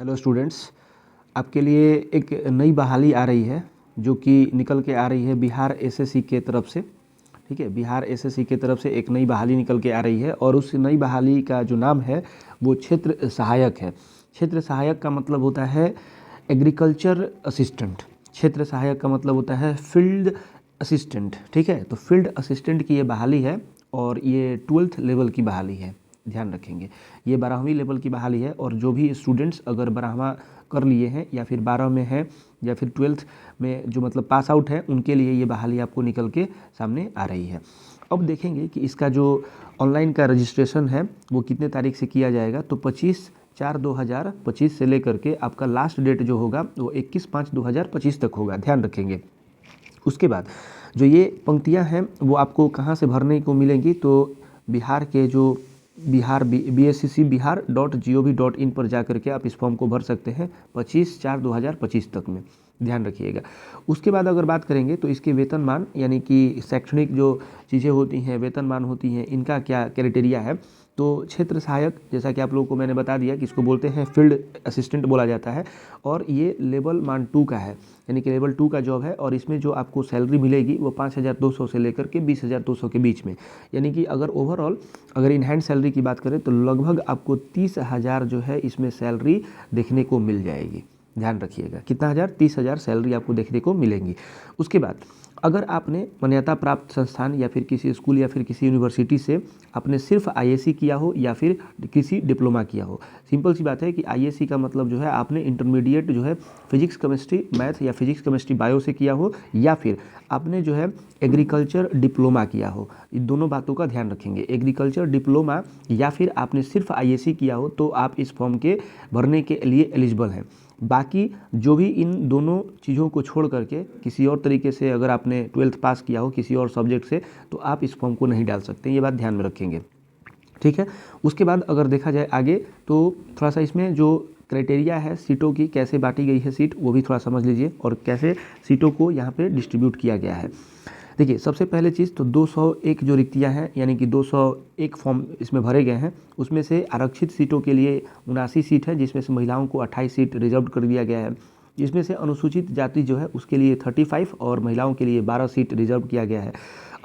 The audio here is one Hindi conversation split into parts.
हेलो स्टूडेंट्स, आपके लिए एक नई बहाली आ रही है जो कि निकल के आ रही है बिहार एसएससी के तरफ से। ठीक है, बिहार एसएससी के तरफ से एक नई बहाली निकल के आ रही है और उस नई बहाली का जो नाम है वो क्षेत्र सहायक है। क्षेत्र सहायक का मतलब होता है एग्रीकल्चर असिस्टेंट। क्षेत्र सहायक का मतलब होता है फील्ड असिस्टेंट। ठीक है, तो फील्ड असिस्टेंट की ये बहाली है और ये 12th लेवल की बहाली है, ध्यान रखेंगे। ये 12वीं लेवल की बहाली है और जो भी स्टूडेंट्स अगर 12वां कर लिए हैं या फिर 12 में हैं या फिर 12th में जो मतलब पास आउट है उनके लिए ये बहाली आपको निकल के सामने आ रही है। अब देखेंगे कि इसका जो ऑनलाइन का रजिस्ट्रेशन है वो कितने तारीख से किया जाएगा। तो 25/4/2025 से लेकर के आपका लास्ट डेट जो होगा वो 21/5/2025 तक होगा, ध्यान रखेंगे। उसके बाद जो ये पंक्तियां हैं वो आपको कहाँ से भरने को मिलेंगी, तो बिहार के जो BSCC-Bihar.gov.in पर जाकर के आप इस फॉर्म को भर सकते हैं 25/4/2025 तक में, ध्यान रखिएगा। उसके बाद अगर बात करेंगे तो इसके वेतनमान यानी कि शैक्षणिक जो चीज़ें होती हैं, वेतनमान होती हैं, इनका क्या क्राइटेरिया है। तो क्षेत्र सहायक, जैसा कि आप लोगों को मैंने बता दिया कि इसको बोलते हैं फील्ड असिस्टेंट बोला जाता है और ये लेवल मान 2 का है, यानी कि लेवल 2 का जॉब है और इसमें जो आपको सैलरी मिलेगी वो 5,200 से लेकर के 20,200 के बीच में, यानी कि अगर ओवरऑल अगर इन हैंड सैलरी की बात करें तो लगभग आपको 30,000 जो है इसमें सैलरी देखने को मिल जाएगी। ध्यान रखिएगा, कितना हज़ार, 30,000 सैलरी आपको देखने को मिलेंगी। उसके बाद अगर आपने मान्यता प्राप्त संस्थान या फिर किसी स्कूल या फिर किसी यूनिवर्सिटी से आपने सिर्फ आईएससी किया हो या फिर किसी डिप्लोमा किया हो, सिंपल सी बात है कि आईएससी का मतलब जो है आपने इंटरमीडिएट जो है फिजिक्स केमिस्ट्री मैथ या फिजिक्स केमिस्ट्री बायो से किया हो या फिर आपने जो है एग्रीकल्चर डिप्लोमा किया हो। इन दोनों बातों का ध्यान रखेंगे, एग्रीकल्चर डिप्लोमा या फिर आपने सिर्फ आईएससी किया हो तो आप इस फॉर्म के भरने के लिए एलिजिबल हैं। बाकी जो भी इन दोनों चीज़ों को छोड़ करके किसी और तरीके से अगर आपने 12th पास किया हो किसी और सब्जेक्ट से तो आप इस फॉर्म को नहीं डाल सकते, ये बात ध्यान में रखेंगे। ठीक है, उसके बाद अगर देखा जाए आगे तो थोड़ा सा इसमें जो क्राइटेरिया है सीटों की, कैसे बांटी गई है सीट, वो भी थोड़ा समझ लीजिए और कैसे सीटों को यहाँ पे डिस्ट्रीब्यूट किया गया है। देखिए, सबसे पहले चीज़ तो 201 जो रिक्तियाँ हैं यानी कि 201 फॉर्म इसमें भरे गए हैं, उसमें से आरक्षित सीटों के लिए 79 सीट है, जिसमें से महिलाओं को 28 सीट रिजर्व कर दिया गया है। जिसमें से अनुसूचित जाति जो है उसके लिए 35 और महिलाओं के लिए 12 सीट रिजर्व किया गया है।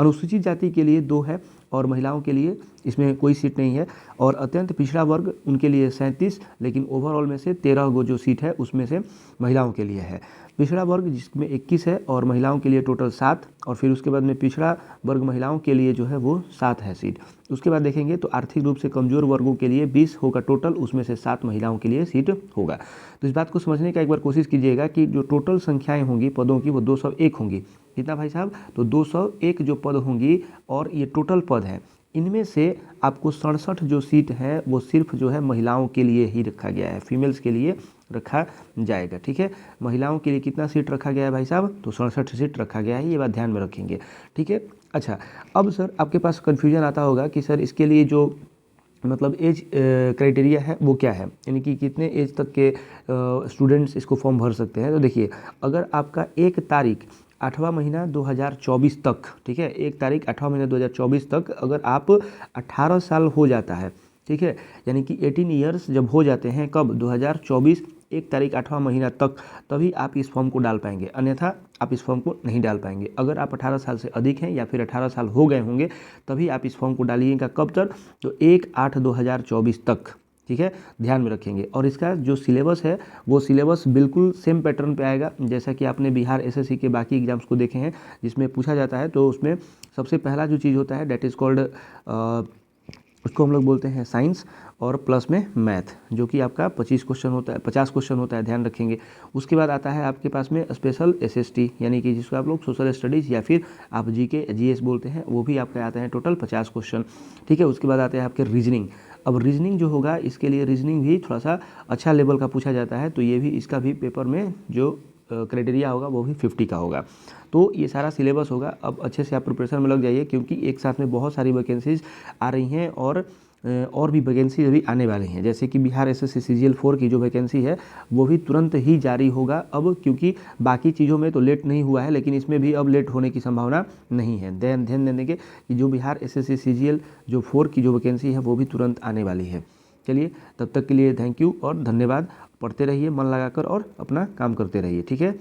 अनुसूचित जाति के लिए 2 है और महिलाओं के लिए इसमें कोई सीट नहीं है। और अत्यंत पिछड़ा वर्ग उनके लिए 37, लेकिन ओवरऑल में से 13 गो जो सीट है उसमें से महिलाओं के लिए है। पिछड़ा वर्ग जिसमें 21 है और महिलाओं के लिए टोटल 7, और फिर उसके बाद में पिछड़ा वर्ग महिलाओं के लिए जो है वो 7 है सीट। उसके बाद देखेंगे तो आर्थिक रूप से कमज़ोर वर्गों के लिए 20 होगा टोटल, उसमें से 7 महिलाओं के लिए सीट होगा। तो इस बात को समझने का एक बार कोशिश कीजिएगा कि जो टोटल संख्याएं होंगी पदों की वो 201 होंगी। कितना भाई साहब, तो 201 जो पद होंगी और ये टोटल पद है, इनमें से आपको 67 जो सीट है वो सिर्फ जो है महिलाओं के लिए ही रखा गया है, फीमेल्स के लिए रखा जाएगा। ठीक है, महिलाओं के लिए कितना सीट रखा गया है भाई साहब, तो 67 सीट रखा गया है, ये बात ध्यान में रखेंगे। ठीक है, अच्छा अब सर आपके पास कन्फ्यूजन आता होगा कि सर इसके लिए जो मतलब एज क्राइटेरिया है वो क्या है, यानी कि कितने एज तक के स्टूडेंट्स इसको फॉर्म भर सकते हैं। तो देखिए, अगर आपका 1 तारीख 8वां महीना 2024 तक, ठीक है, 1 तारीख 8वां महीना 2024 तक अगर आप 18 साल हो जाता है, ठीक है, यानी कि 18 ईयर्स जब हो जाते हैं, कब, 2024 1 तारीख 8वां महीना तक, तभी आप इस फॉर्म को डाल पाएंगे, अन्यथा आप इस फॉर्म को नहीं डाल पाएंगे। अगर आप 18 साल से अधिक हैं या फिर 18 साल हो गए होंगे तभी आप इस फॉर्म को डालिएगा। कब तक, तो 1/8/2024 तक। ठीक है, ध्यान में रखेंगे। और इसका जो सिलेबस है वो सिलेबस बिल्कुल सेम पैटर्न पे आएगा जैसा कि आपने बिहार एसएससी के बाकी एग्जाम्स को देखे हैं जिसमें पूछा जाता है। तो उसमें सबसे पहला जो चीज़ होता है डेट इज़ कॉल्ड, उसको हम लोग बोलते हैं साइंस और प्लस में मैथ, जो कि आपका 25 क्वेश्चन होता है, 50 क्वेश्चन होता है, ध्यान रखेंगे। उसके बाद आता है आपके पास में स्पेशल एसएसटी, यानी कि जिसको आप लोग सोशल स्टडीज़ या फिर आप जीके जीएस बोलते हैं, वो भी आपके आते हैं टोटल 50 क्वेश्चन। ठीक है, उसके बाद आते हैं आपके रीजनिंग। अब रीजनिंग जो होगा इसके लिए रीजनिंग भी थोड़ा सा अच्छा लेवल का पूछा जाता है, तो ये भी इसका भी पेपर में जो क्राइटेरिया होगा वो भी 50 का होगा। तो ये सारा सिलेबस होगा। अब अच्छे से आप प्रिपरेशन में लग जाइए क्योंकि एक साथ में बहुत सारी वैकेंसीज आ रही हैं और भी वैकेंसी अभी आने वाली हैं। जैसे कि बिहार एसएससी सीजीएल 4 की जो वैकेंसी है वो भी तुरंत ही जारी होगा अब, क्योंकि बाकी चीज़ों में तो लेट नहीं हुआ है लेकिन इसमें भी अब लेट होने की संभावना नहीं है। ध्यान देने के कि जो बिहार एसएससी सीजीएल जो 4 की जो वैकेंसी है वो भी तुरंत आने वाली है। चलिए, तब तक के लिए थैंक यू और धन्यवाद। पढ़ते रहिए मन लगाकर और अपना काम करते रहिए। ठीक है,